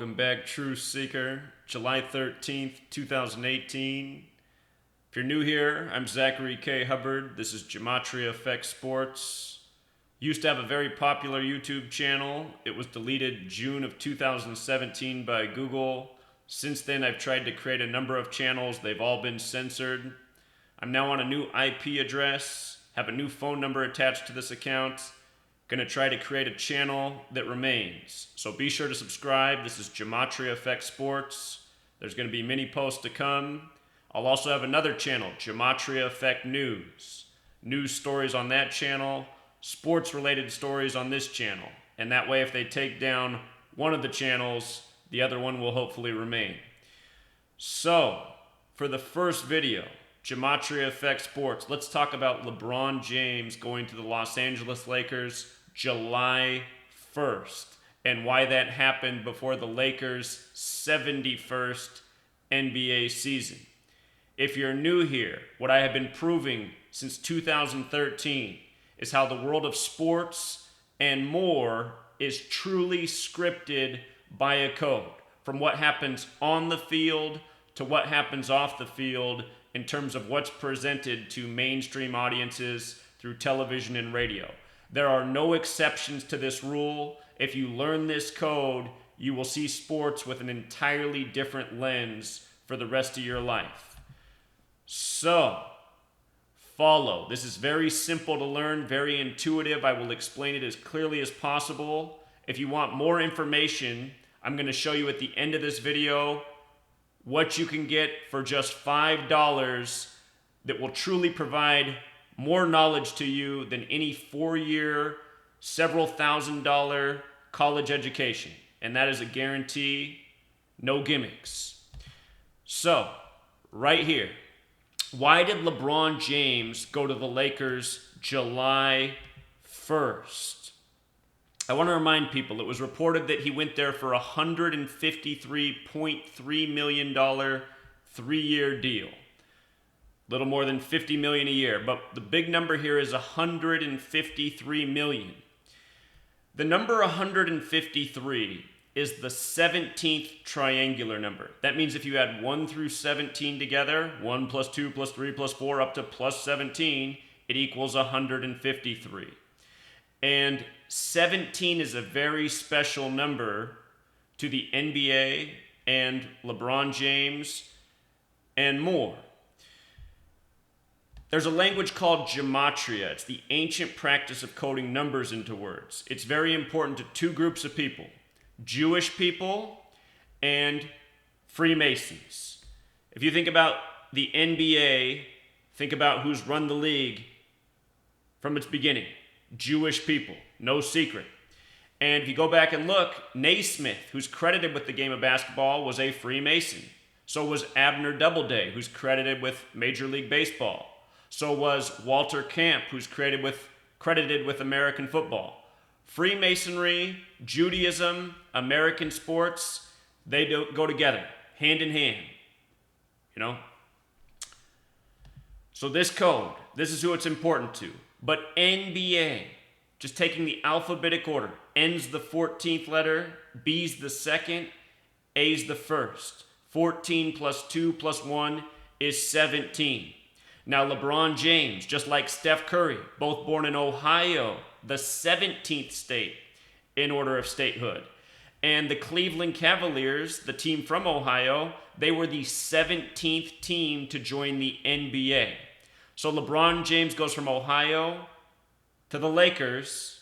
Welcome back, Truth Seeker. July 13th, 2018. If you're new here, I'm Zachary K. Hubbard. This is Gematria Effect Sports. Used to have a very popular YouTube channel. It was deleted June of 2017 by Google. Since then, I've tried to create a number of channels. They've all been censored. I'm now on a new IP address, have a new phone number attached to this account. Going to try to create a channel that remains. So be sure to subscribe. This is Gematria Effect Sports. There's going to be many posts to come. I'll also have another channel, Gematria Effect News. News stories on that channel, sports-related stories on this channel. And that way, if they take down one of the channels, the other one will hopefully remain. So, for the first video, Gematria Effect Sports, let's talk about LeBron James going to the Los Angeles Lakers July 1st and why that happened before the Lakers' 71st NBA season. If you're new here, what I have been proving since 2013 is how the world of sports and more is truly scripted by a code, from what happens on the field to what happens off the field in terms of what's presented to mainstream audiences through television and radio. There are no exceptions to this rule. If you learn this code, you will see sports with an entirely different lens for the rest of your life. So, follow. This is very simple to learn, very intuitive. I will explain it as clearly as possible. If you want more information, I'm going to show you at the end of this video what you can get for just $5 that will truly provide more knowledge to you than any 4-year, several $1,000 college education. And that is a guarantee, no gimmicks. So, right here, why did LeBron James go to the Lakers July 1st? I want to remind people, it was reported that he went there for a $153.3 million 3-year deal. Little more than $50 million a year, but the big number here is $153 million. The number 153 is the 17th triangular number. That means if you add 1 through 17 together, 1 plus 2 plus 3 plus 4 up to plus 17, it equals 153. And 17 is a very special number to the NBA and LeBron James and more. There's a language called Gematria. It's the ancient practice of coding numbers into words. It's very important to two groups of people, Jewish people and Freemasons. If you think about the NBA, think about who's run the league from its beginning. Jewish people, no secret. And if you go back and look, Naismith, who's credited with the game of basketball, was a Freemason. So was Abner Doubleday, who's credited with Major League Baseball. So was Walter Camp, who's credited with American football. Freemasonry, Judaism, American sports, they go together, hand in hand. You know? So this code, this is who it's important to. But NBA, just taking the alphabetic order, N's the 14th letter, B's the second, A's the first. 14 plus 2 plus 1 is 17. Now LeBron James, just like Steph Curry, both born in Ohio, the 17th state in order of statehood. And the Cleveland Cavaliers, the team from Ohio, they were the 17th team to join the NBA. So LeBron James goes from Ohio to the Lakers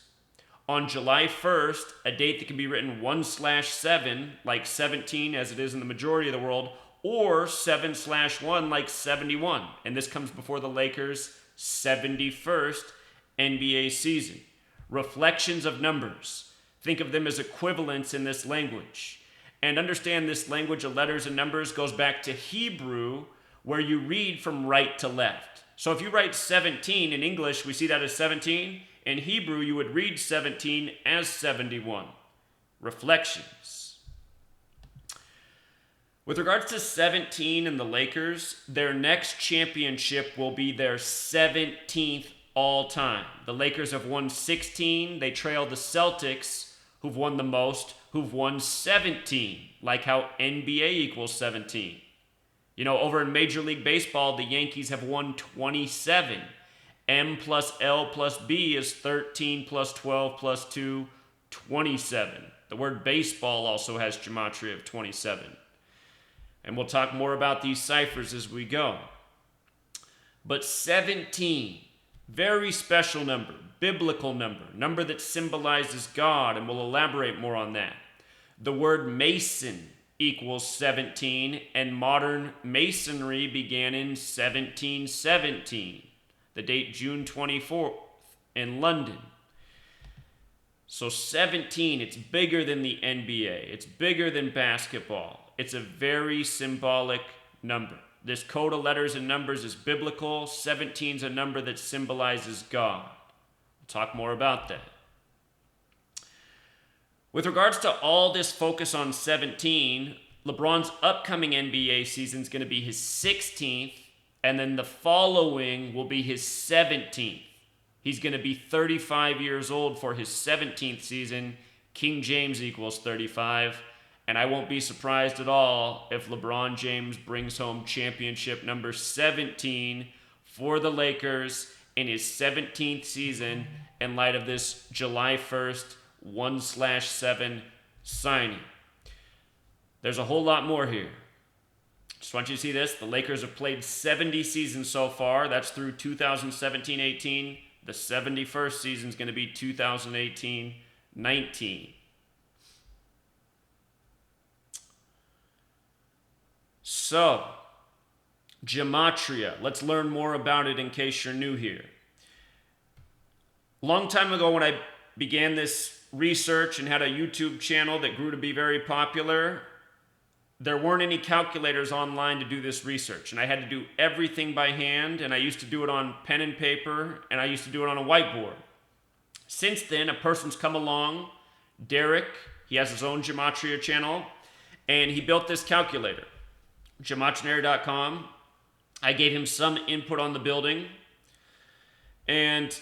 on July 1st, a date that can be written 1/7, like 17 as it is in the majority of the world, or 7/1 like 71. And this comes before the Lakers' 71st NBA season. Reflections of numbers. Think of them as equivalents in this language. And understand this language of letters and numbers goes back to Hebrew, where you read from right to left. So if you write 17 in English, we see that as 17. In Hebrew, you would read 17 as 71. Reflections. With regards to 17 and the Lakers, their next championship will be their 17th all time. The Lakers have won 16. They trail the Celtics who've won the most, who've won 17, like how NBA equals 17. You know, over in Major League Baseball, the Yankees have won 27. M plus L plus B is 13 plus 12 plus 2, 27. The word baseball also has gematria of 27. And we'll talk more about these ciphers as we go. But 17, very special number, biblical number that symbolizes God, and we'll elaborate more on that. The word mason equals 17, and modern masonry began in 1717, the date June 24th in London. So 17, it's bigger than the NBA. It's bigger than basketball. It's a very symbolic number. This code of letters and numbers is biblical. 17 is a number that symbolizes God. We'll talk more about that. With regards to all this focus on 17, LeBron's upcoming NBA season is going to be his 16th, and then the following will be his 17th. He's going to be 35 years old for his 17th season. King James equals 35. And I won't be surprised at all if LeBron James brings home championship number 17 for the Lakers in his 17th season in light of this July 1st 1/7 signing. There's a whole lot more here. Just want you to see this. The Lakers have played 70 seasons so far. That's through 2017-18. The 71st season is going to be 2018-19. So, Gematria. Let's learn more about it in case you're new here. A long time ago when I began this research and had a YouTube channel that grew to be very popular, there weren't any calculators online to do this research, and I had to do everything by hand, and I used to do it on pen and paper, and I used to do it on a whiteboard. Since then, a person's come along, Derek, he has his own Gematria channel, and he built this calculator, Gematria.com. I gave him some input on the building, and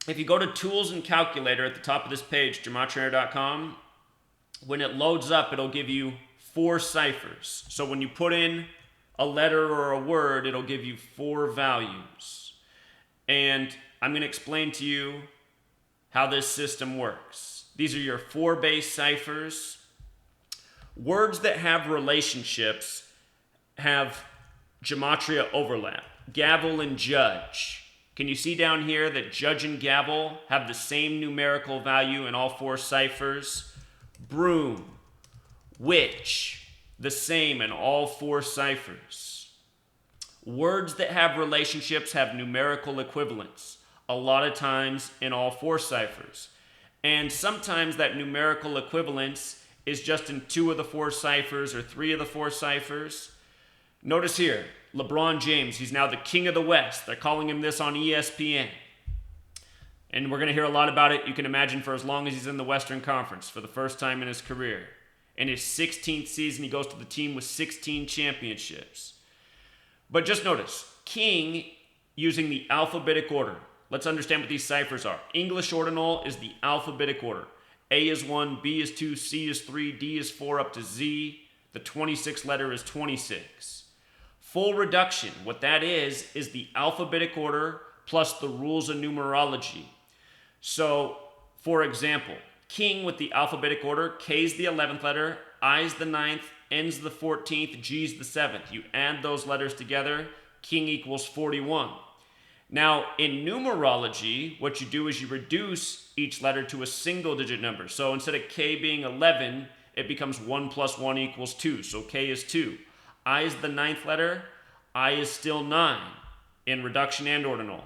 if you go to Tools and Calculator at the top of this page, Gematria.com, when it loads up, it'll give you 4 ciphers. So when you put in a letter or a word, it'll give you 4 values. And I'm going to explain to you how this system works. These are your 4 base ciphers. Words that have relationships have gematria overlap. Gavel and judge. Can you see down here that judge and gavel have the same numerical value in all 4 ciphers? Broom, witch, the same in all 4 ciphers. Words that have relationships have numerical equivalents, a lot of times in all 4 ciphers. And sometimes that numerical equivalence is just in 2 of the 4 ciphers or 3 of the 4 ciphers. Notice here, LeBron James, he's now the king of the West. They're calling him this on ESPN. And we're going to hear a lot about it, you can imagine, for as long as he's in the Western Conference for the first time in his career. In his 16th season, he goes to the team with 16 championships. But just notice, king using the alphabetic order. Let's understand what these ciphers are. English ordinal is the alphabetic order. A is 1, B is 2, C is 3, D is 4, up to Z. The 26th letter is 26. Full reduction, what that is the alphabetic order plus the rules of numerology. So, for example, king with the alphabetic order, K is the 11th letter, I is the 9th, N is the 14th, G is the 7th. You add those letters together, king equals 41. Now, in numerology, what you do is you reduce each letter to a single digit number. So instead of K being 11, it becomes 1 plus 1 equals 2. So K is 2. I is the 9th letter, I is still 9 in reduction and ordinal.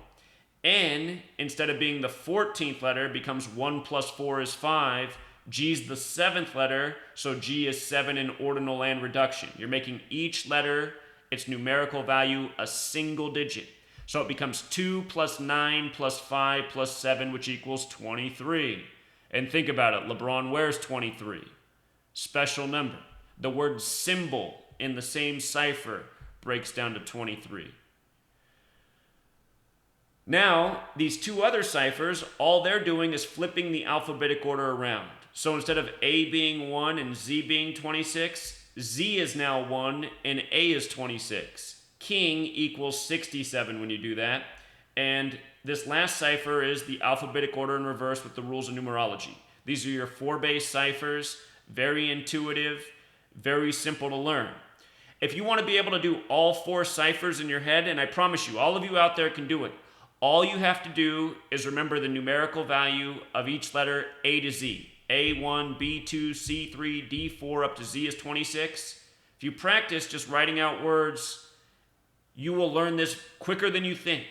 N, instead of being the 14th letter, becomes 1 plus 4 is 5. G is the 7th letter, so G is 7 in ordinal and reduction. You're making each letter, its numerical value, a single digit. So it becomes 2 plus 9 plus 5 plus 7, which equals 23. And think about it, LeBron wears 23. Special number. The word symbol in the same cipher breaks down to 23. Now, these 2 other ciphers, all they're doing is flipping the alphabetic order around. So instead of A being 1 and Z being 26, Z is now 1 and A is 26. King equals 67 when you do that. And this last cipher is the alphabetic order in reverse with the rules of numerology. These are your 4-base ciphers, very intuitive, very simple to learn. If you want to be able to do all 4 ciphers in your head, and I promise you, all of you out there can do it, all you have to do is remember the numerical value of each letter A to Z. A1, B2, C3, D4 up to Z is 26. If you practice just writing out words, you will learn this quicker than you think.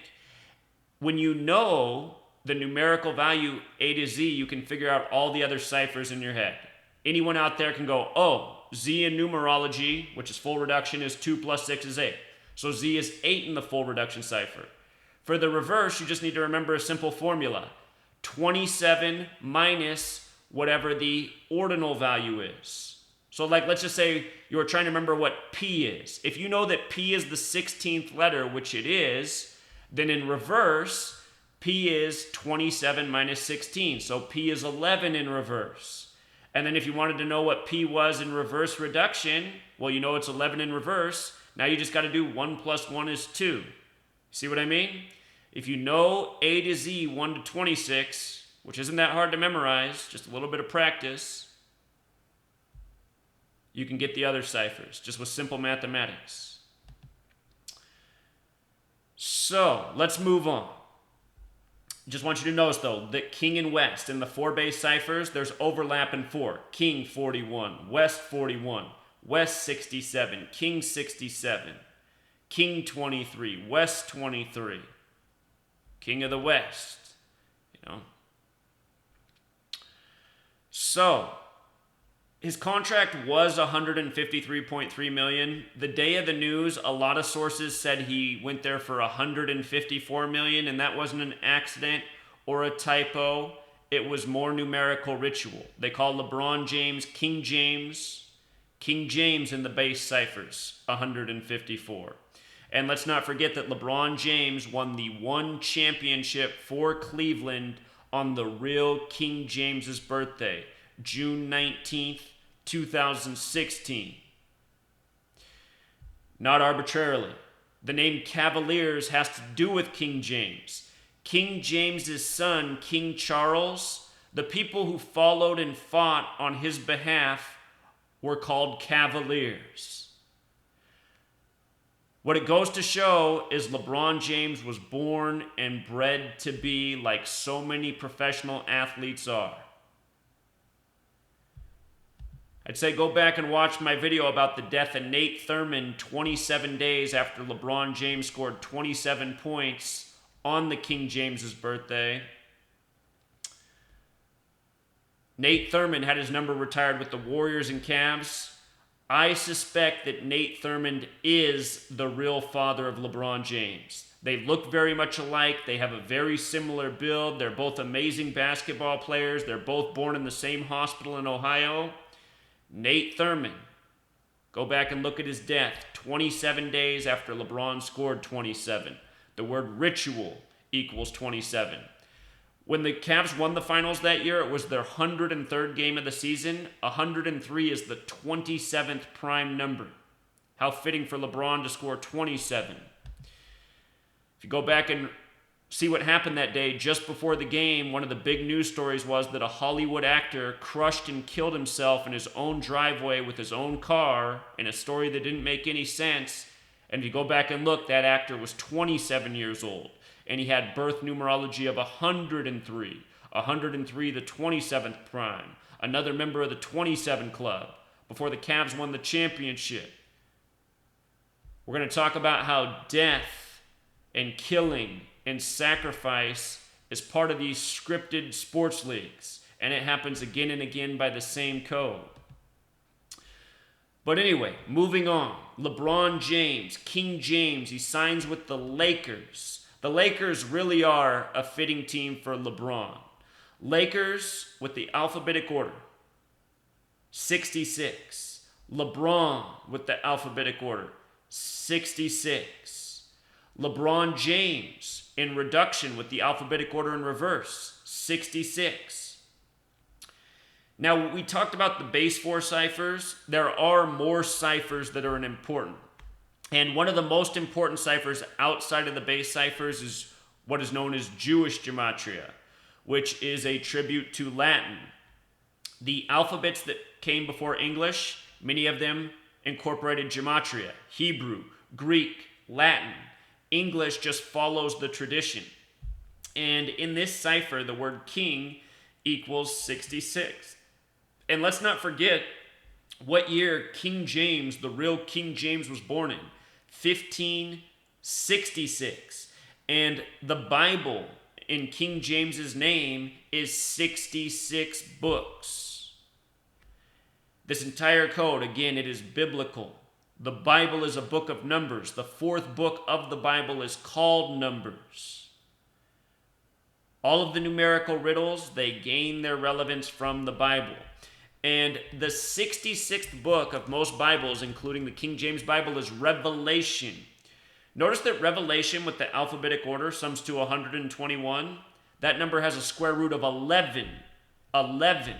When you know the numerical value A to Z, you can figure out all the other ciphers in your head. Anyone out there can go, oh, Z in numerology, which is full reduction, is 2 plus 6 is 8. So Z is 8 in the full reduction cipher. For the reverse, you just need to remember a simple formula. 27 minus whatever the ordinal value is. So like, let's just say you were trying to remember what P is. If you know that P is the 16th letter, which it is, then in reverse, P is 27 minus 16. So P is 11 in reverse. And then if you wanted to know what P was in reverse reduction, well, you know it's 11 in reverse. Now you just got to do 1 plus 1 is 2. See what I mean? If you know A to Z, 1 to 26, which isn't that hard to memorize, just a little bit of practice, you can get the other ciphers just with simple mathematics. So let's move on. Just want you to notice, though, that King and West in the 4-base ciphers, there's overlap in 4. King 41, West 41, West 67, King 67, King 23, West 23, King of the West, So, his contract was $153.3 million. The day of the news, a lot of sources said he went there for $154 million, and that wasn't an accident or a typo. It was more numerical ritual. They call LeBron James King James. King James in the base ciphers, 154. And let's not forget that LeBron James won the one championship for Cleveland on the real King James's birthday, June 19th, 2016. Not arbitrarily. The name Cavaliers has to do with King James. King James's son, King Charles, the people who followed and fought on his behalf were called Cavaliers. What it goes to show is LeBron James was born and bred to be like so many professional athletes are. I'd say go back and watch my video about the death of Nate Thurmond 27 days after LeBron James scored 27 points on the King James's birthday. Nate Thurmond had his number retired with the Warriors and Cavs. I suspect that Nate Thurmond is the real father of LeBron James. They look very much alike. They have a very similar build. They're both amazing basketball players. They're both born in the same hospital in Ohio. Nate Thurmond, go back and look at his death, 27 days after LeBron scored 27. The word ritual equals 27. When the Cavs won the finals that year, it was their 103rd game of the season. 103 is the 27th prime number. How fitting for LeBron to score 27. If you go back and see what happened that day, just before the game, one of the big news stories was that a Hollywood actor crushed and killed himself in his own driveway with his own car in a story that didn't make any sense. And if you go back and look, that actor was 27 years old. And he had birth numerology of 103. 103, the 27th prime. Another member of the 27 club before the Cavs won the championship. We're going to talk about how death and killing and sacrifice is part of these scripted sports leagues. And it happens again and again by the same code. But anyway, moving on. LeBron James, King James, he signs with the Lakers. The Lakers really are a fitting team for LeBron. Lakers with the alphabetic order, 66. LeBron with the alphabetic order, 66. LeBron James in reduction with the alphabetic order in reverse, 66. Now, we talked about the base 4 ciphers. There are more ciphers that are important. And one of the most important ciphers outside of the base ciphers is what is known as Jewish Gematria, which is a tribute to Latin. The alphabets that came before English, many of them incorporated Gematria, Hebrew, Greek, Latin. English just follows the tradition. And in this cipher, the word king equals 66. And let's not forget what year King James, the real King James, was born in. 1566. And the Bible in King James's name is 66 books. This entire code, again, it is biblical. The Bible is a book of numbers. The 4th book of the Bible is called Numbers. All of the numerical riddles, they gain their relevance from the Bible. And the 66th book of most Bibles, including the King James Bible, is Revelation. Notice that Revelation with the alphabetic order sums to 121. That number has a square root of 11. 11.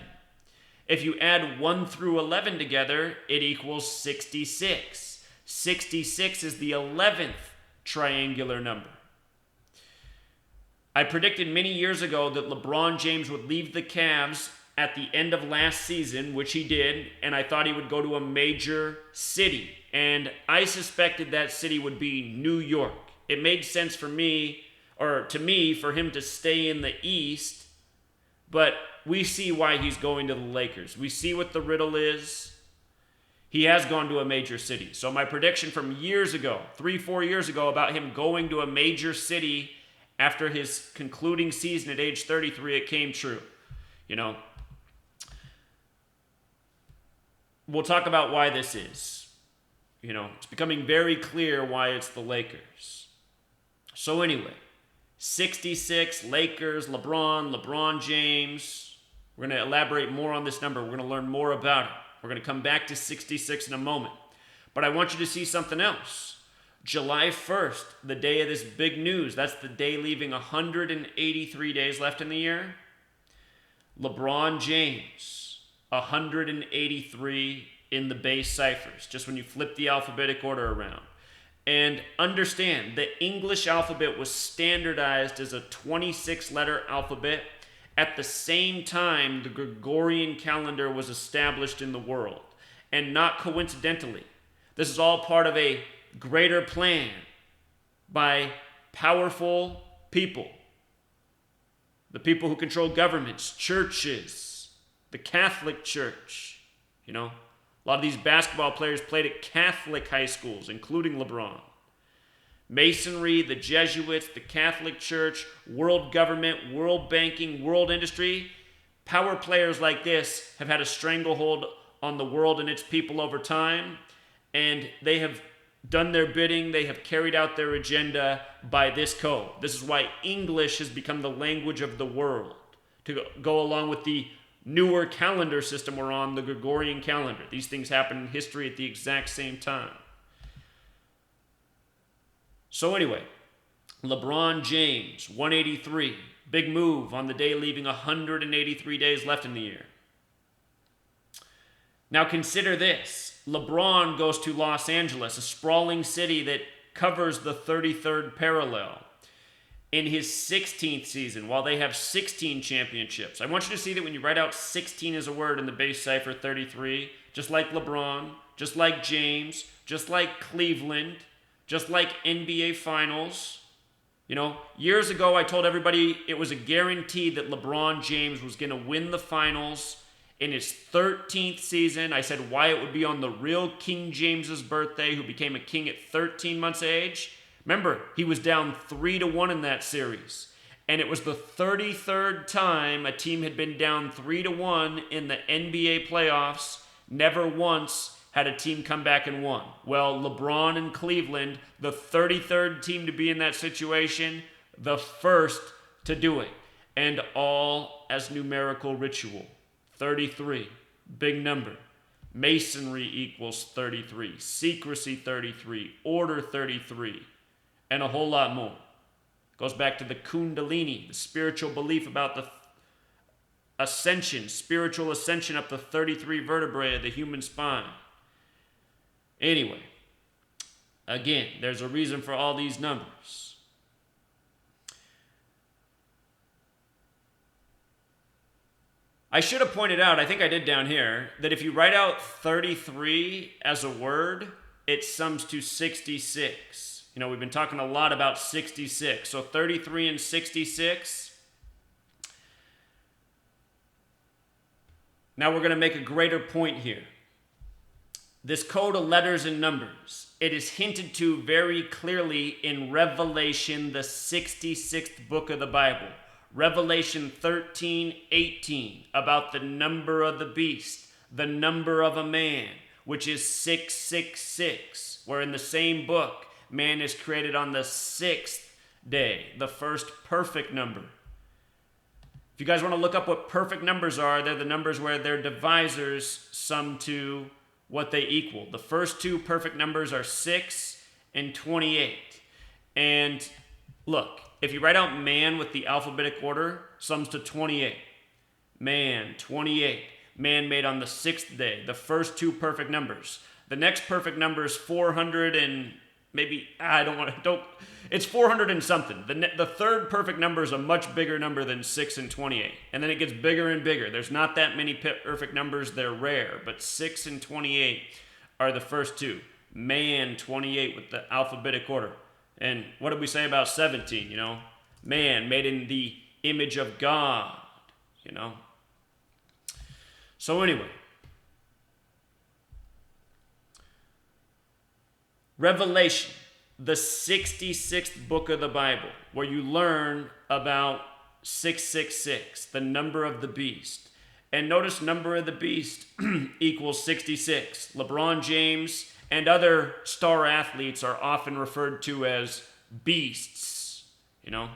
If you add 1 through 11 together, it equals 66. 66 is the 11th triangular number. I predicted many years ago that LeBron James would leave the Cavs at the end of last season, which he did, and I thought he would go to a major city. And I suspected that city would be New York. It made sense for me, or to me, for him to stay in the East, but we see why he's going to the Lakers. We see what the riddle is. He has gone to a major city. So my prediction from years ago, 3-4 years ago, about him going to a major city after his concluding season at age 33, it came true. You know, we'll talk about why this is. You know, it's becoming very clear why it's the Lakers. So anyway, 66, Lakers, LeBron James. We're going to elaborate more on this number. We're going to learn more about it. We're going to come back to 66 in a moment. But I want you to see something else. July 1st, the day of this big news. That's the day leaving 183 days left in the year. LeBron James, 183 in the base ciphers, just when you flip the alphabetic order around. And understand, the English alphabet was standardized as a 26-letter alphabet at the same time the Gregorian calendar was established in the world. And not coincidentally, this is all part of a greater plan by powerful people. The people who control governments, churches, the Catholic Church. You know, a lot of these basketball players played at Catholic high schools, including LeBron. Masonry, the Jesuits, the Catholic Church, world government, world banking, world industry. Power players like this have had a stranglehold on the world and its people over time, and they have done their bidding. They have carried out their agenda by this code. This is why English has become the language of the world, to go along with the newer calendar system we're on, the Gregorian calendar. These things happen in history at the exact same time. So anyway, LeBron James, 183. Big move on the day leaving 183 days left in the year. Now consider this. LeBron goes to Los Angeles, a sprawling city that covers the 33rd parallel, in his 16th season, while they have 16 championships. I want you to see that when you write out 16 as a word in the base cipher 33, just like LeBron, just like James, just like Cleveland, just like NBA Finals. You know, years ago I told everybody it was a guarantee that LeBron James was going to win the finals in his 13th season. I said why it would be on the real King James's birthday, who became a king at 13 months of age. Remember, he was down 3-1 in that series. And it was the 33rd time a team had been down 3-1 in the NBA playoffs. Never once had a team come back and won. Well, LeBron and Cleveland, the 33rd team to be in that situation, the first to do it. And all as numerical ritual. 33, big number. Masonry equals 33. Secrecy 33. Order 33. And a whole lot more. Goes back to the Kundalini, the spiritual belief about ascension, spiritual ascension up the 33 vertebrae of the human spine. Anyway, again, there's a reason for all these numbers. I should have pointed out, I think I did down here, that if you write out 33 as a word, it sums to 66. You know, we've been talking a lot about 66. So 33 and 66. Now we're going to make a greater point here. This code of letters and numbers, it is hinted to very clearly in Revelation, the 66th book of the Bible. Revelation 13:18, about the number of the beast, the number of a man, which is 666, where in the same book, man is created on the 6th day, the first perfect number. If you guys want to look up what perfect numbers are, they're the numbers where their divisors sum to what they equal. The first two perfect numbers are 6 and 28. And look, if you write out man with the alphabetic order, sums to 28. Man, 28. Man made on the 6th day. The first two perfect numbers. The next perfect number is 400 and maybe, it's 400 and something. The third perfect number is a much bigger number than 6 and 28. And then it gets bigger and bigger. There's not that many perfect numbers. They're rare. But 6 and 28 are the first two. Man, 28 with the alphabetic order. And what did we say about 17, you know? Man, made in the image of God, you know? So anyway, Revelation, the 66th book of the Bible, where you learn about 666, the number of the beast. And notice number of the beast equals 66. LeBron James and other star athletes are often referred to as beasts, you know,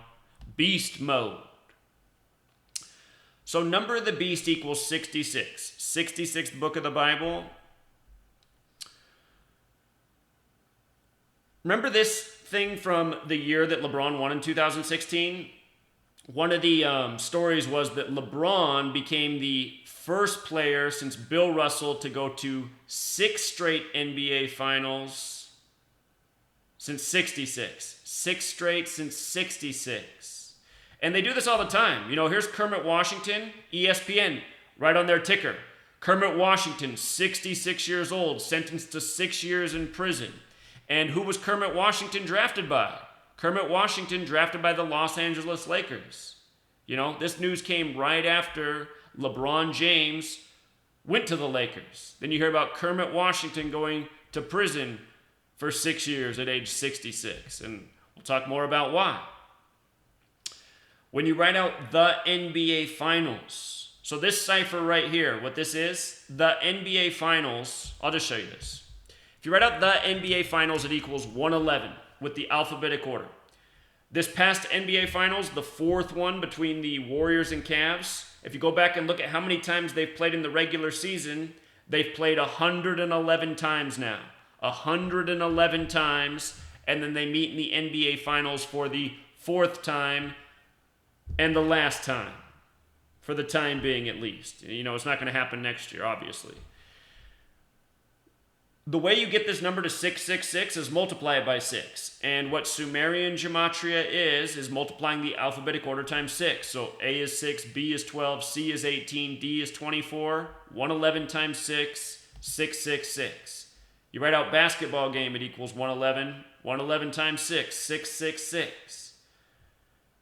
beast mode. So number of the beast equals 66. 66th book of the Bible. Remember this thing from the year that LeBron won in 2016? One of the stories was that LeBron became the first player since Bill Russell to go to 6 straight NBA finals since 66. 6 straight since 66. And they do this all the time. You know, here's Kermit Washington, ESPN, right on their ticker. Kermit Washington, 66 years old, sentenced to 6 years in prison. And who was Kermit Washington drafted by? Kermit Washington drafted by the Los Angeles Lakers. You know, this news came right after LeBron James went to the Lakers. Then you hear about Kermit Washington going to prison for 6 years at age 66. And we'll talk more about why. When you write out the NBA Finals, so this cipher right here, what this is, the NBA Finals, I'll just show you this. If you write out the NBA Finals, it equals 111 with the alphabetic order. This past NBA Finals, the fourth one between the Warriors and Cavs, if you go back and look at how many times they've played in the regular season, they've played 111 times now. 111 times, and then they meet in the NBA Finals for the fourth time and the last time, for the time being at least. You know, it's not going to happen next year, obviously. The way you get this number to 666 is multiply it by 6. And what Sumerian Gematria is multiplying the alphabetic order times 6. So A is 6, B is 12, C is 18, D is 24. 111 times 6, 666. You write out basketball game, it equals 111. 111 times 6, 666.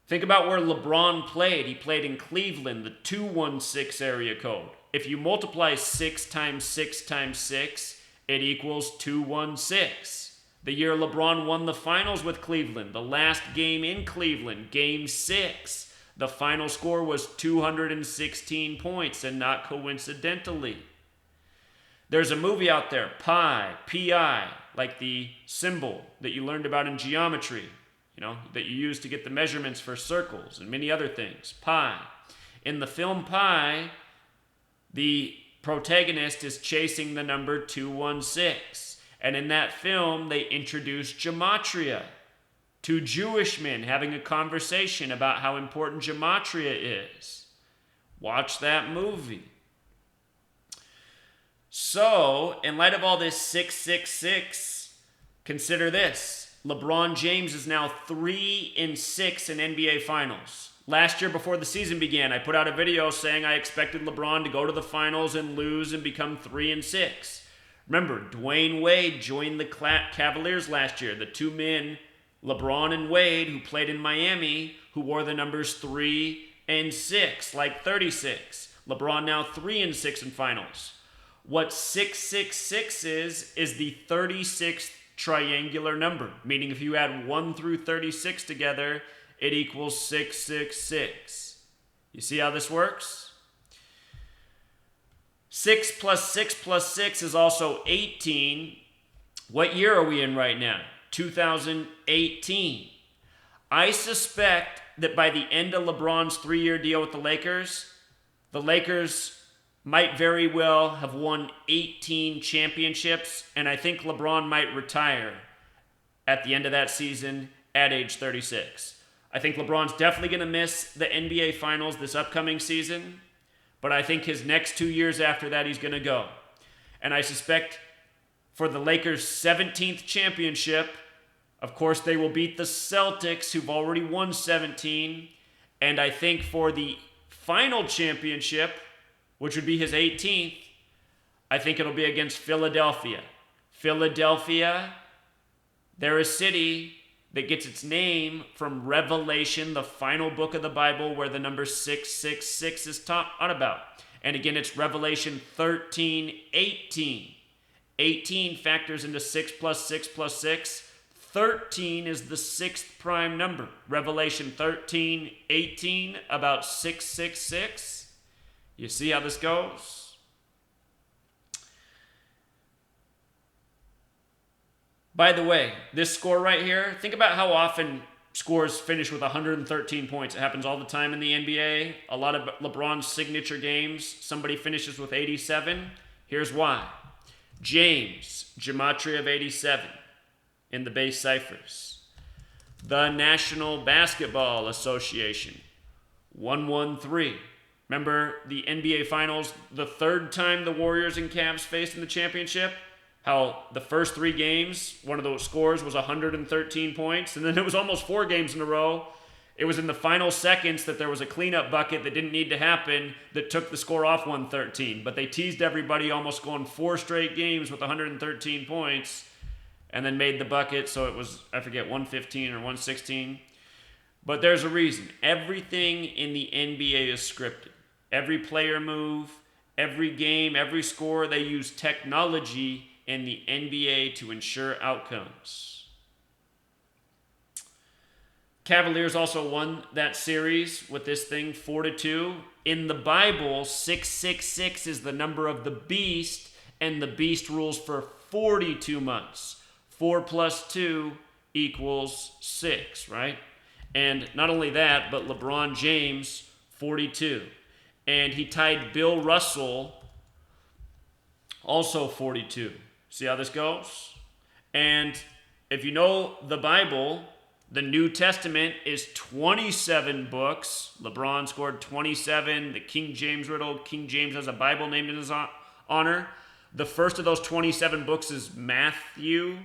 Think about where LeBron played. He played in Cleveland, the 216 area code. If you multiply 6 times 6 times 6, it equals 216. The year LeBron won the finals with Cleveland, the last game in Cleveland, game 6, the final score was 216 points, and not coincidentally. There's a movie out there, Pi, P-I, like the symbol that you learned about in geometry, you know, that you use to get the measurements for circles and many other things, Pi. In the film Pi, the protagonist is chasing the number 216. And in that film, they introduced Gematria. Two Jewish men having a conversation about how important Gematria is. Watch that movie. So, in light of all this 666, consider this. LeBron James is now 3-6 in NBA Finals. Last year, before the season began, I put out a video saying I expected LeBron to go to the finals and lose and become 3-6. Remember, Dwayne Wade joined the Cavaliers last year. The two men, LeBron and Wade, who played in Miami, who wore the numbers 3 and 6, like 36. LeBron now 3-6 in finals. What 666 is the 36th triangular number, meaning if you add 1 through 36 together, it equals 666. You see how this works? 6 plus 6 plus 6 is also 18. What year are we in right now? 2018. I suspect that by the end of LeBron's 3-year deal with the Lakers might very well have won 18 championships, and I think LeBron might retire at the end of that season at age 36. I think LeBron's definitely going to miss the NBA Finals this upcoming season, but I think his next 2 years after that he's going to go. And I suspect for the Lakers' 17th championship, of course they will beat the Celtics, who've already won 17, and I think for the final championship, which would be his 18th, I think it'll be against Philadelphia. Philadelphia, they're a city that gets its name from Revelation, the final book of the Bible, where the number 666 is taught about. And again, it's Revelation 13:18. 18 factors into 6 plus 6 plus 6. 13 is the sixth prime number. Revelation 13:18 about 666. You see how this goes? By the way, this score right here, think about how often scores finish with 113 points. It happens all the time in the NBA. A lot of LeBron's signature games, somebody finishes with 87. Here's why. James, Gematria of 87 in the base ciphers. The National Basketball Association, 113. Remember the NBA Finals, the third time the Warriors and Cavs faced in the championship? How the first 3 games, one of those scores was 113 points, and then it was almost 4 games in a row. It was in the final seconds that there was a cleanup bucket that didn't need to happen that took the score off 113. But they teased everybody, almost going 4 straight games with 113 points, and then made the bucket, so it was, I forget, 115 or 116. But there's a reason. Everything in the NBA is scripted. Every player move, every game, every score, they use technology in the NBA to ensure outcomes. Cavaliers also won that series with this thing 4-2. In the Bible, 666 is the number of the beast, and the beast rules for 42 months. 4 plus 2 equals 6, right? And not only that, but LeBron James, 42. And he tied Bill Russell, also 42. See how this goes? And if you know the Bible, the New Testament is 27 books. LeBron scored 27. The King James riddle. King James has a Bible named in his honor. The first of those 27 books is Matthew.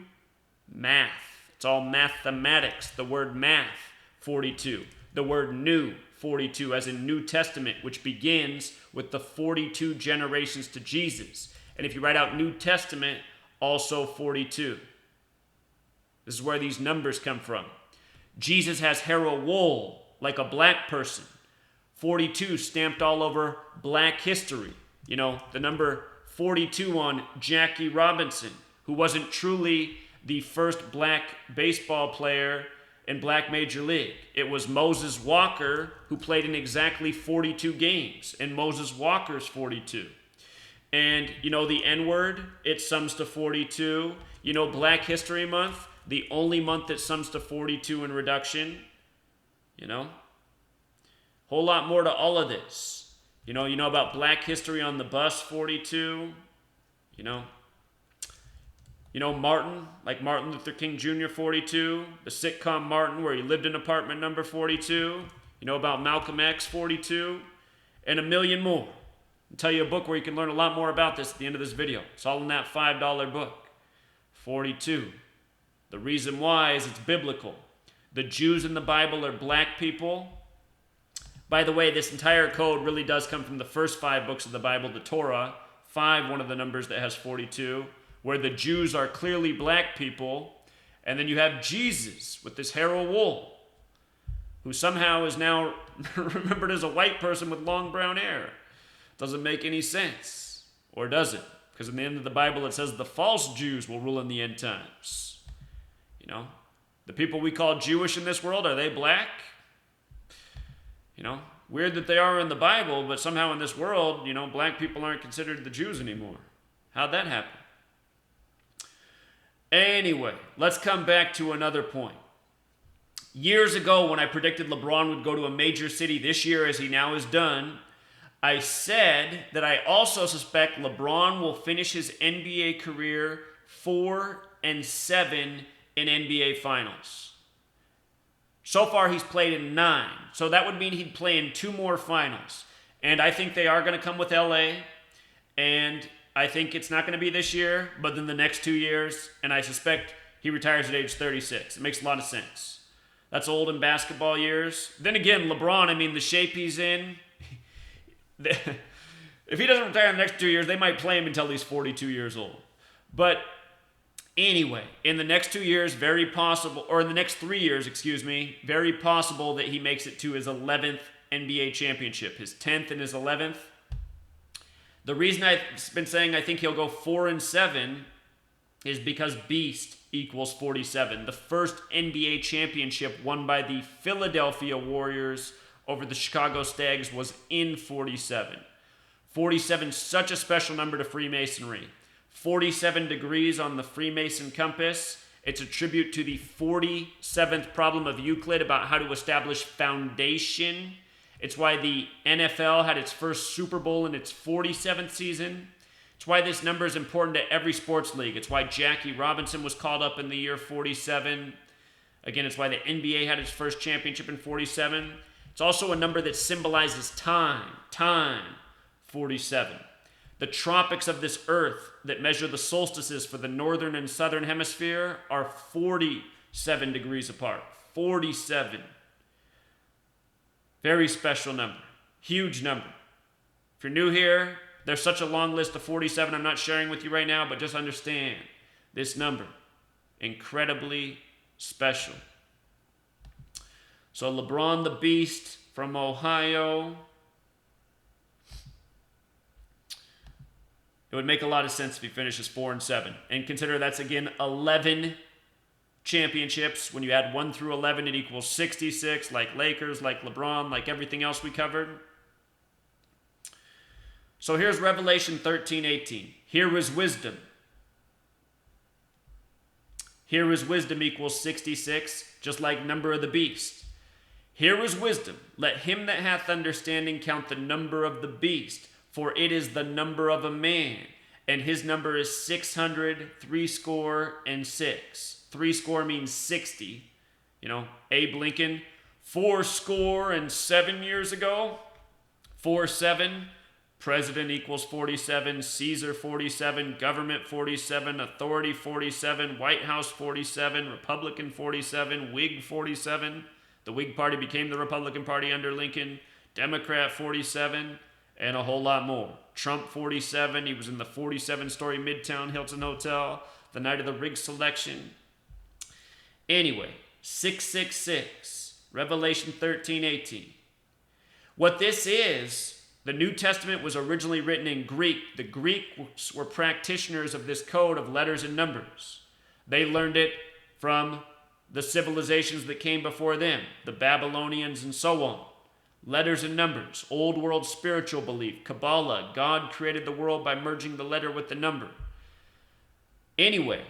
Math. It's all mathematics. The word math, 42. The word new, 42, as in New Testament, which begins with the 42 generations to Jesus. And if you write out New Testament, also 42. This is where these numbers come from. Jesus has hair of wool, like a black person. 42 stamped all over black history. You know, the number 42 on Jackie Robinson, who wasn't truly the first black baseball player in Black Major League. It was Moses Walker, who played in exactly 42 games, and Moses Walker's 42. And you know the N-word, it sums to 42. You know Black History Month, the only month that sums to 42 in reduction. You know? Whole lot more to all of this. You know about Black History on the Bus, 42. You know Martin, like Martin Luther King Jr., 42. The sitcom Martin, where he lived in apartment number 42. You know about Malcolm X, 42. and a million more. I'll tell you a book where you can learn a lot more about this at the end of this video. It's all in that $5 book. 42. The reason why is it's biblical. The Jews in the Bible are black people. By the way, this entire code really does come from the first 5 books of the Bible, the Torah. 5, one of the numbers that has 42, where the Jews are clearly black people. And then you have Jesus with this hair of wool, who somehow is now remembered as a white person with long brown hair. Doesn't make any sense. Or does it? Because in the end of the Bible it says the false Jews will rule in the end times. You know, the people we call Jewish in this world, are they black? You know, weird that they are in the Bible, but somehow in this world, you know, black people aren't considered the Jews anymore. How'd that happen? Anyway, let's come back to another point. Years ago, when I predicted LeBron would go to a major city this year, as he now has done, I said that I also suspect LeBron will finish his NBA career 4-7 in NBA Finals. So far, he's played in 9. So that would mean he'd play in 2 more finals. And I think they are going to come with LA. And I think it's not going to be this year, but then the next 2 years. And I suspect he retires at age 36. It makes a lot of sense. That's old in basketball years. Then again, LeBron, I mean, the shape he's in. If he doesn't retire in the next 2 years, they might play him until he's 42 years old. But anyway, in the next 2 years, very possible, or in the next 3 years, very possible that he makes it to his 11th NBA championship, his 10th and his 11th. The reason I've been saying I think he'll go 4-7 is because Beast equals 47. The first NBA championship won by the Philadelphia Warriors over the Chicago Stags was in 47. 47 is such a special number to Freemasonry. 47 degrees on the Freemason compass. It's a tribute to the 47th problem of Euclid about how to establish foundation. It's why the NFL had its first Super Bowl in its 47th season. It's why this number is important to every sports league. It's why Jackie Robinson was called up in the year 47. Again, it's why the NBA had its first championship in 47. It's also a number that symbolizes time, 47. The tropics of this earth that measure the solstices for the northern and southern hemisphere are 47 degrees apart. 47. Very special number. Huge number. If you're new here, there's such a long list of 47 I'm not sharing with you right now, but just understand this number. Incredibly special. So LeBron the Beast from Ohio. It would make a lot of sense if he finishes 4-7. And consider that's, again, 11 championships. When you add 1 through 11, it equals 66, like Lakers, like LeBron, like everything else we covered. So here's Revelation 13:18. Here is wisdom. Here is wisdom equals 66, just like number of the beast. Here is wisdom. Let him that hath understanding count the number of the beast, for it is the number of a man, and his number is 666. 60 means 60. You know, Abe Lincoln, 7 years ago. 47, president equals 47, Caesar 47, government 47, authority 47, White House 47, Republican 47, Whig 47. The Whig Party became the Republican Party under Lincoln. Democrat 47, and a whole lot more. Trump 47, he was in the 47-story Midtown Hilton Hotel the night of the rigged selection. Anyway, 666, Revelation 13:18. What this is, the New Testament was originally written in Greek. The Greeks were practitioners of this code of letters and numbers. They learned it from the civilizations that came before them, the Babylonians and so on. Letters and numbers, old world spiritual belief, Kabbalah, God created the world by merging the letter with the number. Anyway,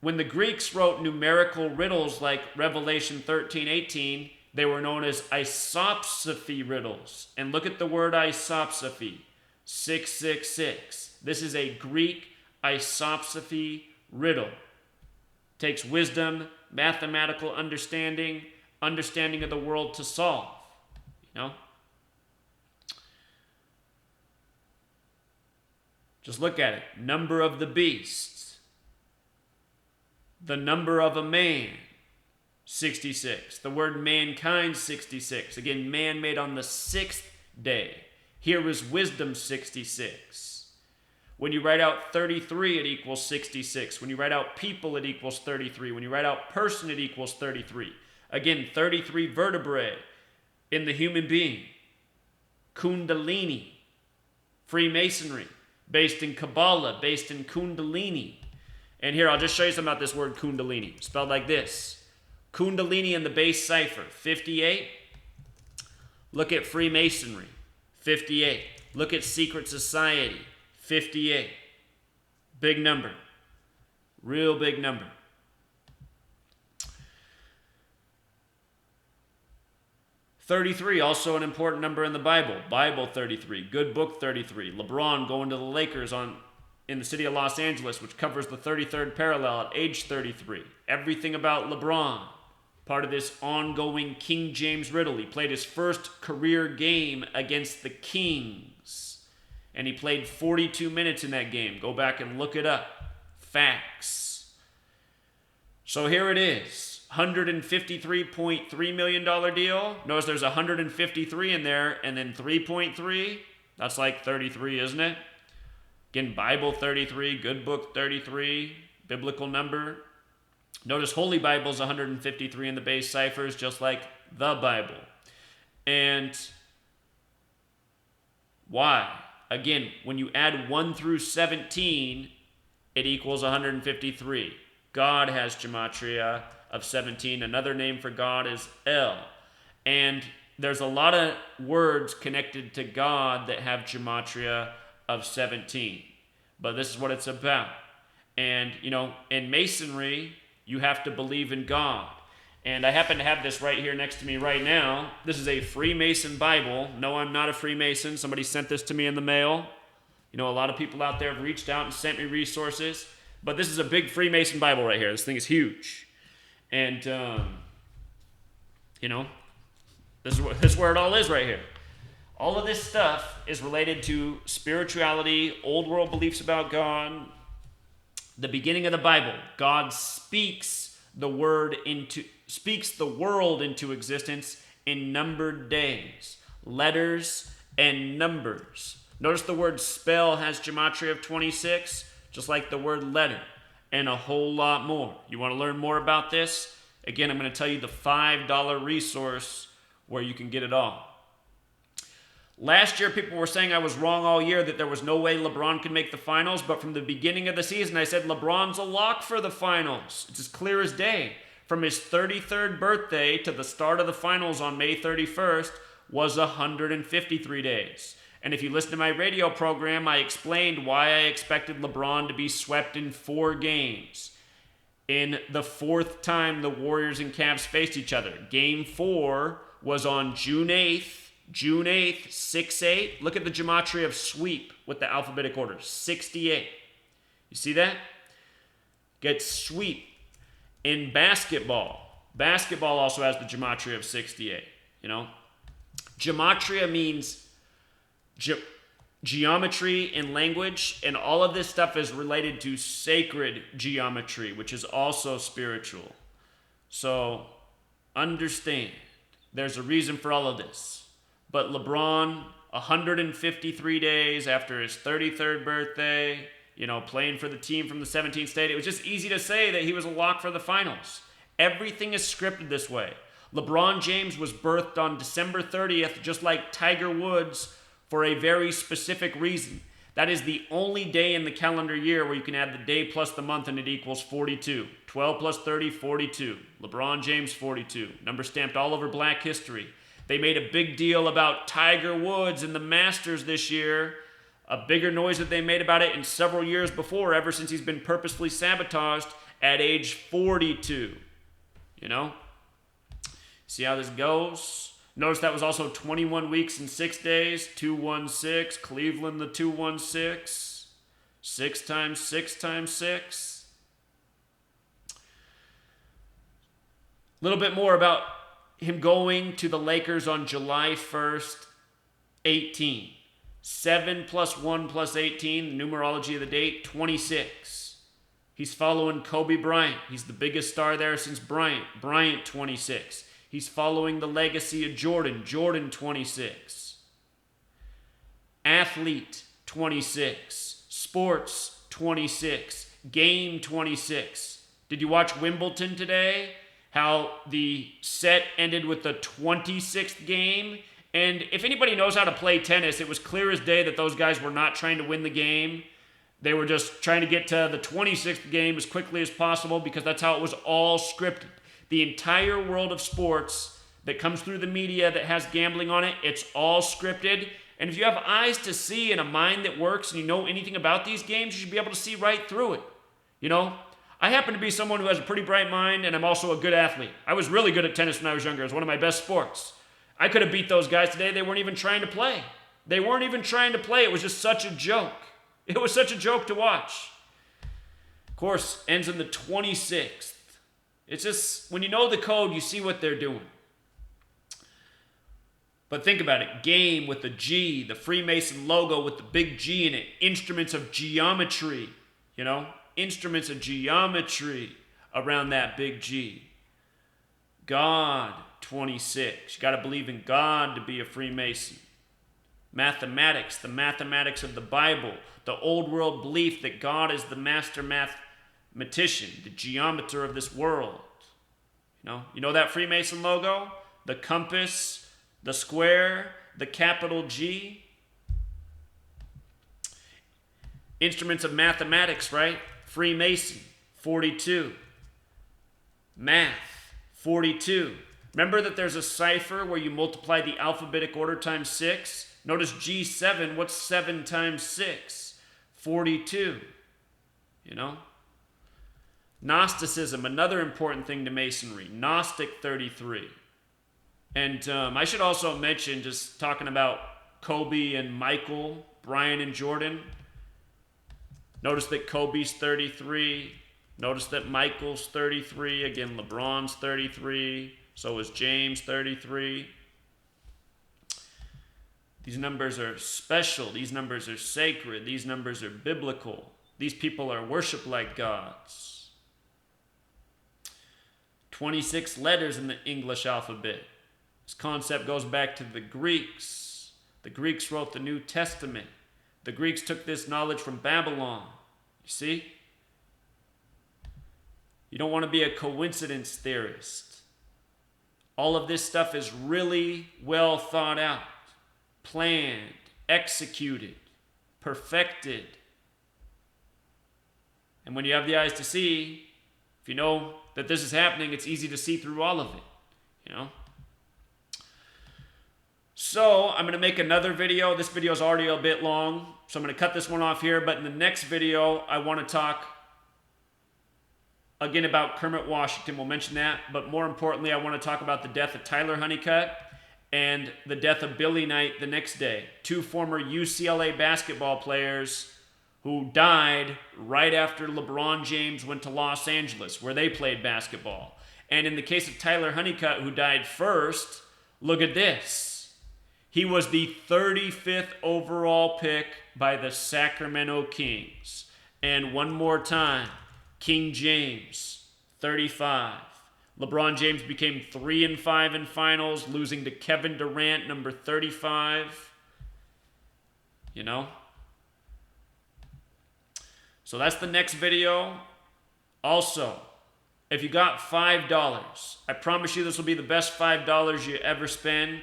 when the Greeks wrote numerical riddles like Revelation 13:18, they were known as isopsephy riddles. And look at the word isopsephy, 666. This is a Greek isopsephy riddle. Takes wisdom, mathematical understanding of the world to solve. You know? Just look at it. Number of the beast. The number of a man, 66. The word mankind, 66. Again, man made on the sixth day. Here is wisdom, 66. When you write out 33, it equals 66. When you write out people, it equals 33. When you write out person, it equals 33. Again, 33 vertebrae in the human being. Kundalini, Freemasonry, based in Kabbalah, based in Kundalini. And here, I'll just show you something about this word Kundalini, spelled like this. Kundalini in the base cipher, 58. Look at Freemasonry, 58. Look at Secret Society, 58. Big number. Real big number. $33, also an important number in the Bible. Bible 33, good book 33. LeBron going to the Lakers in the city of Los Angeles, which covers the 33rd parallel at age 33. Everything about LeBron, part of this ongoing King James riddle. He played his first career game against the Kings, and he played 42 minutes in that game. Go back and look it up. Facts. So here it is. $153.3 million deal. Notice there's 153 in there, and then 3.3. That's like 33, isn't it? Again, Bible 33, good book 33, biblical number. Notice Holy Bible's 153 in the base ciphers, just like the Bible. And why? Again, when you add 1 through 17, it equals 153. God has Gematria of 17. Another name for God is El. And there's a lot of words connected to God that have Gematria of 17. But this is what it's about. And, in Masonry, you have to believe in God. And I happen to have this right here next to me right now. This is a Freemason Bible. No, I'm not a Freemason. Somebody sent this to me in the mail. A lot of people out there have reached out and sent me resources. But this is a big Freemason Bible right here. This thing is huge. And, this is where it all is right here. All of this stuff is related to spirituality, old world beliefs about God. The beginning of the Bible, God speaks the world into existence in numbered days, letters and numbers. Notice the word spell has Gematria of 26, just like the word letter, and a whole lot more. You want to learn more about this? Again, I'm going to tell you the $5 resource where you can get it all. Last year, people were saying I was wrong all year, that there was no way LeBron could make the finals, but from the beginning of the season, I said LeBron's a lock for the finals. It's as clear as day. From his 33rd birthday to the start of the finals on May 31st was 153 days. And if you listen to my radio program, I explained why I expected LeBron to be swept in 4 games. In the 4th time the Warriors and Cavs faced each other. Game 4 was on June 8th. June 8th, 6-8. Look at the Gematria of sweep with the alphabetic order. 68. You see that? Get sweep. In basketball. Basketball also has the Gematria of 68. Gematria means geometry in language, and all of this stuff is related to sacred geometry, which is also spiritual. So understand, there's a reason for all of this. But LeBron, 153 days after his 33rd birthday, playing for the team from the 17th state, it was just easy to say that he was a lock for the finals. Everything is scripted this way. LeBron James was birthed on December 30th, just like Tiger Woods, for a very specific reason. That is the only day in the calendar year where you can add the day plus the month and it equals 42. 12 plus 30, 42. LeBron James, 42. Number stamped all over Black history. They made a big deal about Tiger Woods and the Masters this year. A bigger noise that they made about it in several years before, ever since he's been purposefully sabotaged at age 42. See how this goes? Notice that was also 21 weeks and 6 days. 216. Cleveland, the 216. 6 times 6 times 6. A little bit more about him going to the Lakers on July 1st, 18. 7 plus 1 plus 18, the numerology of the date, 26. He's following Kobe Bryant. He's the biggest star there since Bryant. Bryant, 26. He's following the legacy of Jordan. Jordan, 26. Athlete, 26. Sports, 26. Game, 26. Did you watch Wimbledon today? How the set ended with the 26th game? And if anybody knows how to play tennis, it was clear as day that those guys were not trying to win the game. They were just trying to get to the 26th game as quickly as possible because that's how it was all scripted. The entire world of sports that comes through the media that has gambling on it, it's all scripted. And if you have eyes to see and a mind that works and you know anything about these games, you should be able to see right through it. You know, I happen to be someone who has a pretty bright mind and I'm also a good athlete. I was really good at tennis when I was younger. It was one of my best sports. I could have beat those guys today. They weren't even trying to play. They weren't even trying to play. It was just such a joke. It was such a joke to watch. Of course, ends in the 26th. It's just, when you know the code, you see what they're doing. But think about it. Game with the G, the Freemason logo with the big G in it. Instruments of geometry, you know? Instruments of geometry around that big G. God, 26. You got to believe in God to be a Freemason. Mathematics, the mathematics of the Bible. The old world belief that God is the master mathematician, the geometer of this world. You know that Freemason logo? The compass, the square, the capital G. Instruments of mathematics, right? Freemason, 42. Math, 42. Remember that there's a cipher where you multiply the alphabetic order times 6? Notice G7, what's 7 times 6? 42. You know? Gnosticism, another important thing to Masonry. Gnostic, 33. And I should also mention, just talking about Kobe and Michael, Brian and Jordan. Notice that Kobe's 33. Notice that Michael's 33. Again, LeBron's 33. So is James, 33. These numbers are special. These numbers are sacred. These numbers are biblical. These people are worshiped like gods. 26 letters in the English alphabet. This concept goes back to the Greeks. The Greeks wrote the New Testament. The Greeks took this knowledge from Babylon. You see? You don't want to be a coincidence theorist. All of this stuff is really well thought out, planned, executed, perfected. And when you have the eyes to see, if you know that this is happening, it's easy to see through all of it, you know? So I'm going to make another video. This video is already a bit long, so I'm going to cut this one off here. But in the next video, I want to talk again about Kermit Washington. We'll mention that. But more importantly, I want to talk about the death of Tyler Honeycutt and the death of Billy Knight the next day. 2 former UCLA basketball players who died right after LeBron James went to Los Angeles, where they played basketball. And in the case of Tyler Honeycutt, who died first, look at this. He was the 35th overall pick by the Sacramento Kings. And one more time, King James, 35. LeBron James became 3-5 in finals, losing to Kevin Durant, number 35. You know? So that's the next video. Also, if you got $5, I promise you this will be the best $5 you ever spend.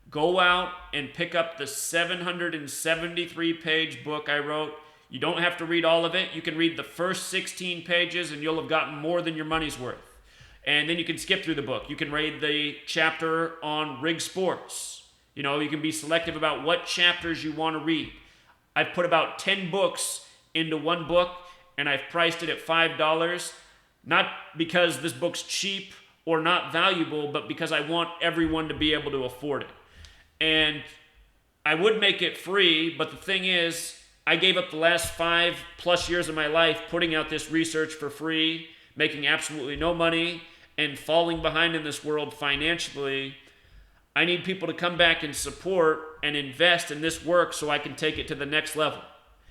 Go out and pick up the 773-page book I wrote. You don't have to read all of it. You can read the first 16 pages and you'll have gotten more than your money's worth. And then you can skip through the book. You can read the chapter on rig sports. You know, you can be selective about what chapters you want to read. I've put about 10 books into one book and I've priced it at $5. Not because this book's cheap or not valuable, but because I want everyone to be able to afford it. And I would make it free, but the thing is, I gave up the last 5+ years of my life putting out this research for free, making absolutely no money, and falling behind in this world financially. I need people to come back and support and invest in this work so I can take it to the next level.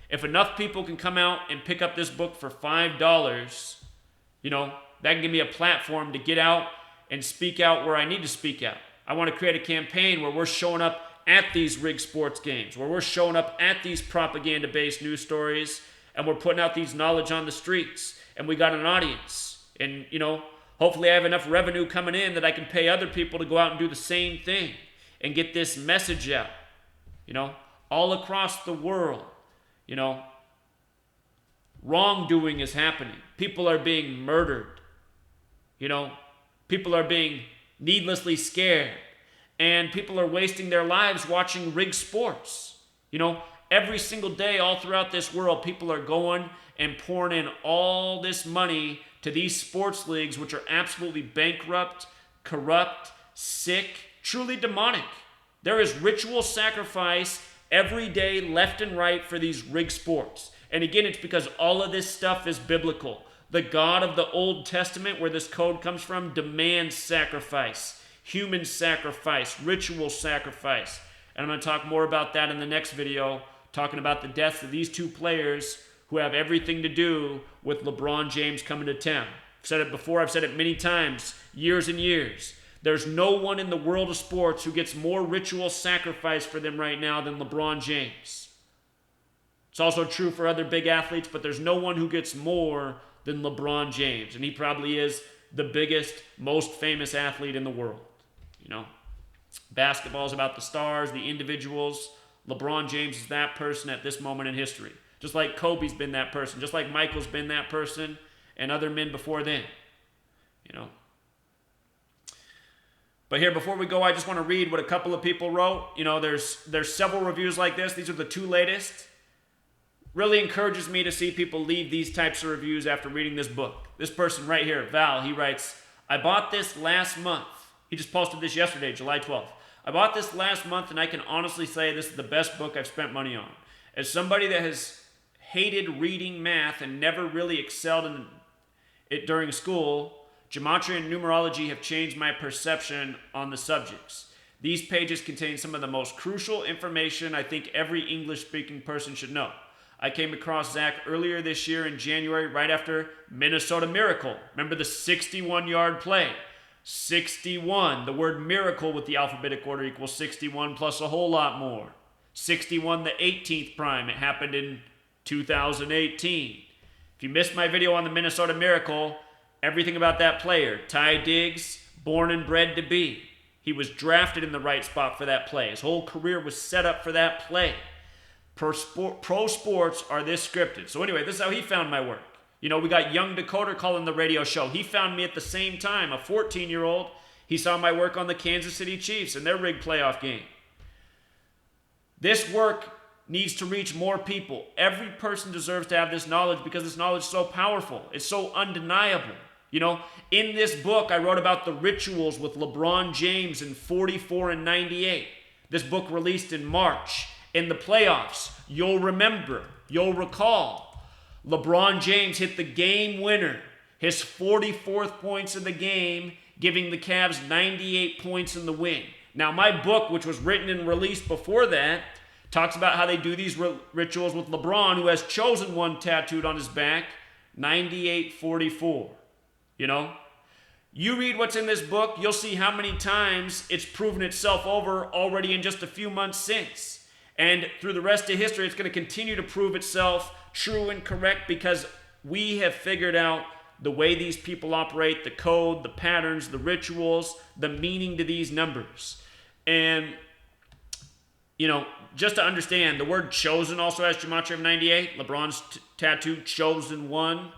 If enough people can come out and pick up this book for $5, that can give me a platform to get out and speak out where I need to speak out. I want to create a campaign where we're showing up at these rigged sports games, where we're showing up at these propaganda-based news stories, and we're putting out these knowledge on the streets, and we got an audience. And, hopefully I have enough revenue coming in that I can pay other people to go out and do the same thing and get this message out, all across the world. Wrongdoing is happening. People are being murdered. People are being needlessly scared. And people are wasting their lives watching rigged sports. Every single day all throughout this world, people are going and pouring in all this money to these sports leagues, which are absolutely bankrupt, corrupt, sick, truly demonic. There is ritual sacrifice every day, left and right, for these rigged sports. And again, it's because all of this stuff is biblical. The God of the Old Testament, where this code comes from, demands sacrifice, human sacrifice, ritual sacrifice. And I'm going to talk more about that in the next video, talking about the deaths of these two players who have everything to do with LeBron James coming to town. I've said it before, I've said it many times, years and years. There's no one in the world of sports who gets more ritual sacrifice for them right now than LeBron James. It's also true for other big athletes, but there's no one who gets more than LeBron James. And he probably is the biggest, most famous athlete in the world. Basketball is about the stars, the individuals. LeBron James is that person at this moment in history. Just like Kobe's been that person, just like Michael's been that person, and other men before then. But here, before we go, I just want to read what a couple of people wrote. There's several reviews like this. These are the two latest. Really encourages me to see people leave these types of reviews after reading this book. This person right here, Val, he writes, I bought this last month. He just posted this yesterday, July 12th. I bought this last month, and I can honestly say this is the best book I've spent money on. As somebody that has hated reading math and never really excelled in it during school, Gematria and numerology have changed my perception on the subjects. These pages contain some of the most crucial information I think every English-speaking person should know. I came across Zach earlier this year in January, right after Minnesota Miracle. Remember the 61-yard play? 61. The word miracle with the alphabetic order equals 61 plus a whole lot more. 61, the 18th prime. It happened in 2018. If you missed my video on the Minnesota Miracle, everything about that player. Ty Diggs, born and bred to be. He was drafted in the right spot for that play. His whole career was set up for that play. Pro sports are this scripted. So anyway, this is how he found my work. We got Young Dakota calling the radio show. He found me at the same time, a 14-year-old. He saw my work on the Kansas City Chiefs and their rigged playoff game. This work needs to reach more people. Every person deserves to have this knowledge because this knowledge is so powerful. It's so undeniable. In this book, I wrote about the rituals with LeBron James in 44 and 98. This book released in March. In the playoffs, you'll recall, LeBron James hit the game winner, his 44th points of the game, giving the Cavs 98 points in the win. Now, my book, which was written and released before that, talks about how they do these rituals with LeBron, who has chosen one tattooed on his back, 98-44. You read what's in this book, you'll see how many times it's proven itself over already in just a few months since. And through the rest of history, it's going to continue to prove itself true and correct because we have figured out the way these people operate, the code, the patterns, the rituals, the meaning to these numbers. And, just to understand, the word chosen also has Gematria of 98. LeBron's tattoo, chosen one.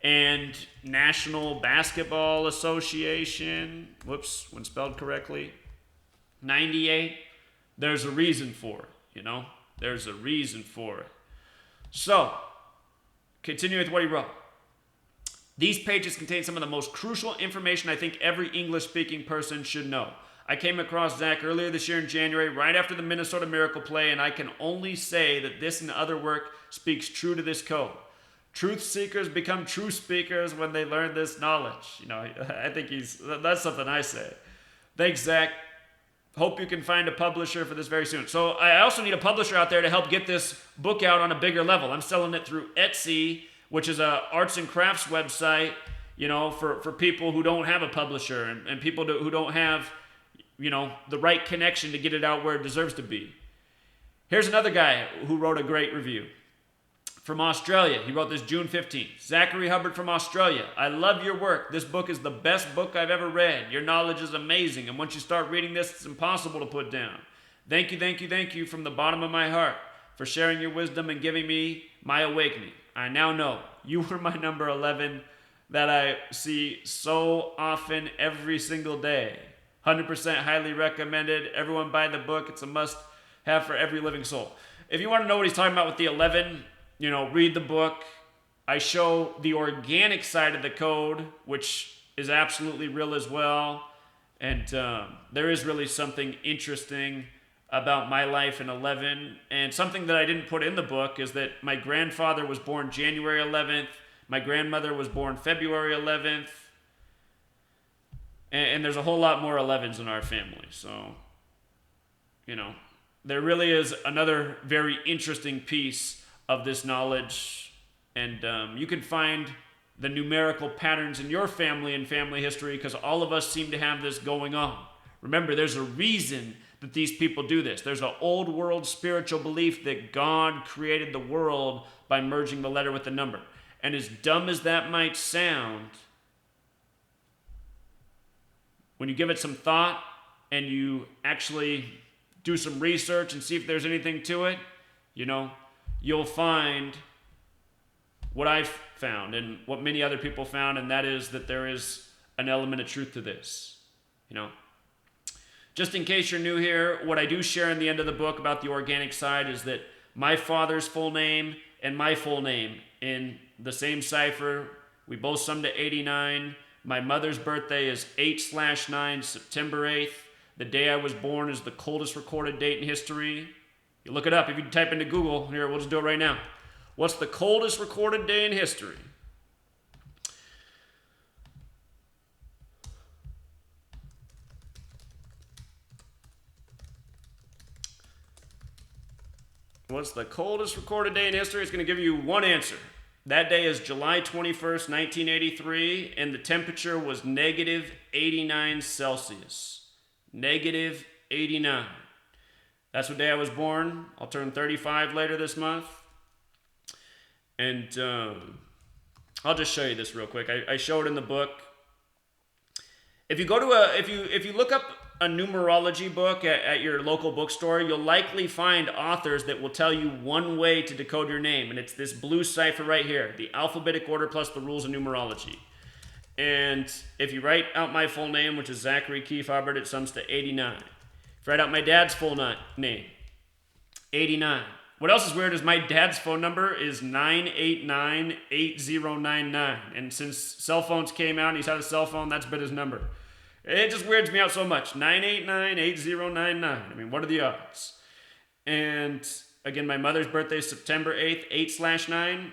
And National Basketball Association, when spelled correctly, 98. There's a reason for it. There's a reason for it. So, continue with what he wrote. These pages contain some of the most crucial information I think every English-speaking person should know. I came across Zach earlier this year in January, right after the Minnesota Miracle play, and I can only say that this and other work speaks true to this code. Truth seekers become true speakers when they learn this knowledge. I think that's something I say. Thanks, Zach. hope you can find a publisher for this very soon. So I also need a publisher out there to help get this book out on a bigger level. I'm selling it through Etsy, which is a arts and crafts website, for people who don't have a publisher and people who don't have, the right connection to get it out where it deserves to be. Here's another guy who wrote a great review. From Australia, he wrote this June 15th. Zachary Hubbard from Australia. I love your work. This book is the best book I've ever read. Your knowledge is amazing, and once you start reading this, it's impossible to put down. Thank you from the bottom of my heart for sharing your wisdom and giving me my awakening. I now know you were my number 11 that I see so often every single day. 100% highly recommended. Everyone buy the book. It's a must-have for every living soul. If you want to know what he's talking about with the 11, read the book. I show the organic side of the code, which is absolutely real as well. And there is really something interesting about my life in 11. And something that I didn't put in the book is that my grandfather was born January 11th. My grandmother was born February 11th. And there's a whole lot more 11s in our family. So, there really is another very interesting piece of this knowledge, and you can find the numerical patterns in your family and family history because all of us seem to have this going on. Remember, there's a reason that these people do this. There's an old world spiritual belief that God created the world by merging the letter with the number. And as dumb as that might sound, when you give it some thought and you actually do some research and see if there's anything to it, you'll find what I've found and what many other people found, and that is that there is an element of truth to this. Just in case you're new here, what I do share in the end of the book about the organic side is that my father's full name and my full name in the same cipher, we both sum to 89. My mother's birthday is 8/9, September 8th. The day I was born is the coldest recorded date in history. You look it up. If you type into Google, here, we'll just do it right now. What's the coldest recorded day in history? What's the coldest recorded day in history? It's going to give you one answer. That day is July 21st, 1983, and the temperature was negative 89 Celsius. Negative 89. That's what day I was born. I'll turn 35 later this month. And I'll just show you this real quick. I show it in the book. If you go to if you look up a numerology book at your local bookstore, you'll likely find authors that will tell you one way to decode your name, and it's this blue cipher right here, the alphabetic order plus the rules of numerology. And if you write out my full name, which is Zachary Keith Hubbard, it sums to 89. If you write out my dad's full name, 89. What else is weird is my dad's phone number is 989-8099. And since cell phones came out and he's had a cell phone, that's been his number. It just weirds me out so much. 989-8099. I mean, what are the odds? And again, my mother's birthday is September 8th, 8/9.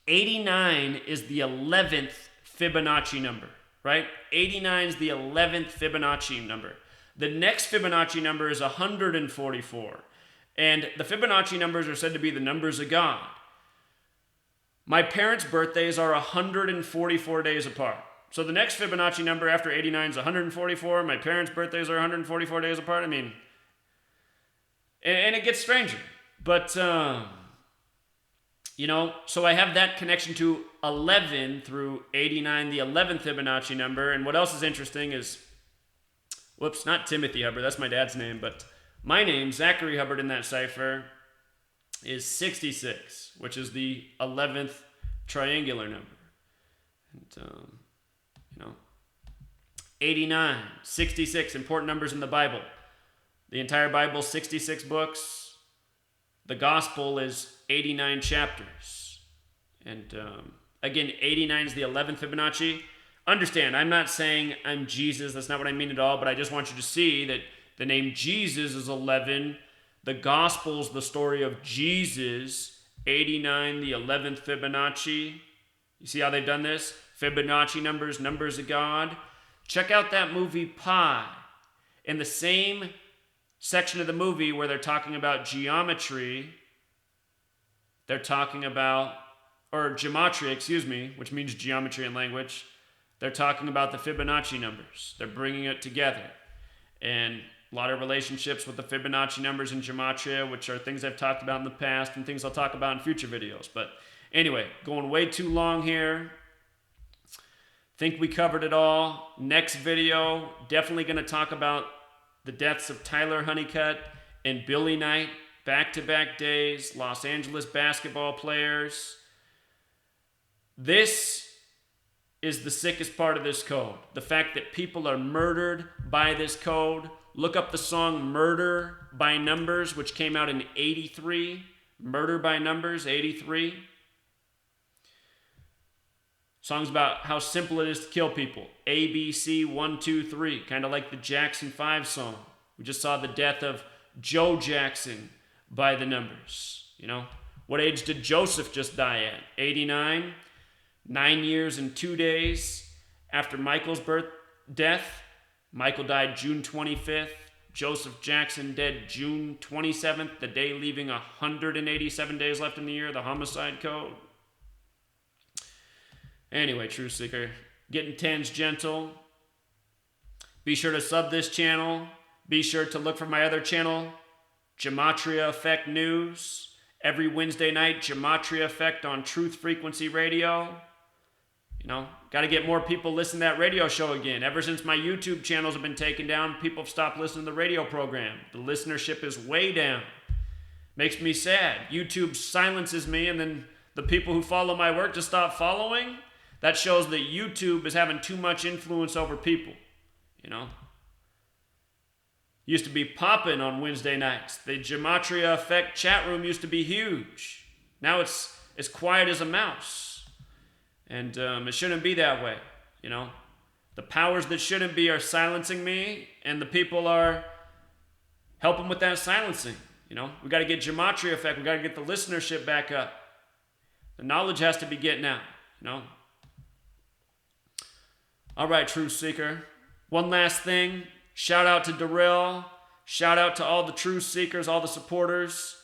89 is the 11th Fibonacci number, right? 89 is the 11th Fibonacci number. The next Fibonacci number is 144. And the Fibonacci numbers are said to be the numbers of God. My parents' birthdays are 144 days apart. So the next Fibonacci number after 89 is 144. My parents' birthdays are 144 days apart. I mean, and it gets stranger. But, so I have that connection to 11 through 89, the 11th Fibonacci number. And what else is interesting is, not Timothy Hubbard, that's my dad's name, but my name, Zachary Hubbard, in that cipher is 66, which is the 11th triangular number. And, 89, 66, important numbers in the Bible. The entire Bible, 66 books. The gospel is 89 chapters. And again, 89 is the 11th Fibonacci. Understand, I'm not saying I'm Jesus. That's not what I mean at all. But I just want you to see that the name Jesus is 11. The gospel's the story of Jesus. 89, the 11th Fibonacci. You see how they've done this? Fibonacci numbers, numbers of God. Check out that movie Pi. In the same section of the movie where they're talking about geometry, they're talking about, or gematria, excuse me, which means geometry in language, they're talking about the Fibonacci numbers. They're bringing it together. And a lot of relationships with the Fibonacci numbers in gematria, which are things I've talked about in the past and things I'll talk about in future videos. But anyway, going way too long here. Think we covered it all. Next video, definitely going to talk about the deaths of Tyler Honeycutt and Billy Knight, back-to-back days, Los Angeles basketball players. This is the sickest part of this code. The fact that people are murdered by this code. Look up the song Murder by Numbers, which came out in '83. Murder by Numbers, '83. Songs about how simple it is to kill people. A, B, C, 1, 2, 3. Kind of like the Jackson 5 song. We just saw the death of Joe Jackson by the numbers. You know, what age did Joseph just die at? 89. 9 years and 2 days after Michael's death. Michael died June 25th. Joseph Jackson dead June 27th, the day leaving 187 days left in the year, the homicide code. Anyway, Truth Seeker, getting tangential. Be sure to sub this channel. Be sure to look for my other channel, Gematria Effect News. Every Wednesday night, Gematria Effect on Truth Frequency Radio. You know, got to get more people listening to that radio show again. Ever since my YouTube channels have been taken down, people have stopped listening to the radio program. The listenership is way down. Makes me sad. YouTube silences me, and then the people who follow my work just stop following. That shows that YouTube is having too much influence over people, you know. Used to be popping on Wednesday nights. The Gematria Effect chat room used to be huge. Now it's as quiet as a mouse. And it shouldn't be that way, you know. The powers that shouldn't be are silencing me, and the people are helping with that silencing, you know. We got to get Gematria Effect. We got to get the listenership back up. The knowledge has to be getting out, you know. All right, Truth Seeker. One last thing. Shout out to Darrell. Shout out to all the Truth Seekers, all the supporters.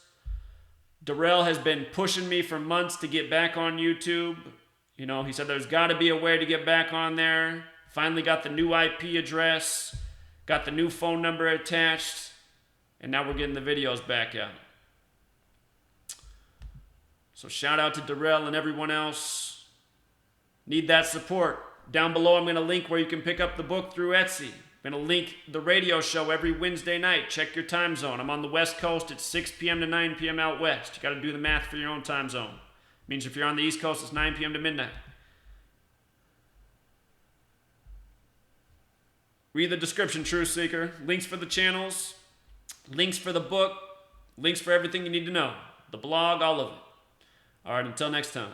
Darrell has been pushing me for months to get back on YouTube. You know, he said there's got to be a way to get back on there. Finally got the new IP address. Got the new phone number attached. And now we're getting the videos back out. So shout out to Darrell and everyone else. Need that support. Down below, I'm going to link where you can pick up the book through Etsy. I'm going to link the radio show every Wednesday night. Check your time zone. I'm on the West Coast at 6 p.m. to 9 p.m. out west. You got to do the math for your own time zone. Means if you're on the East Coast, it's 9 p.m. to midnight. Read the description, Truth Seeker. Links for the channels, links for the book, links for everything you need to know. The blog, all of it. All right, until next time.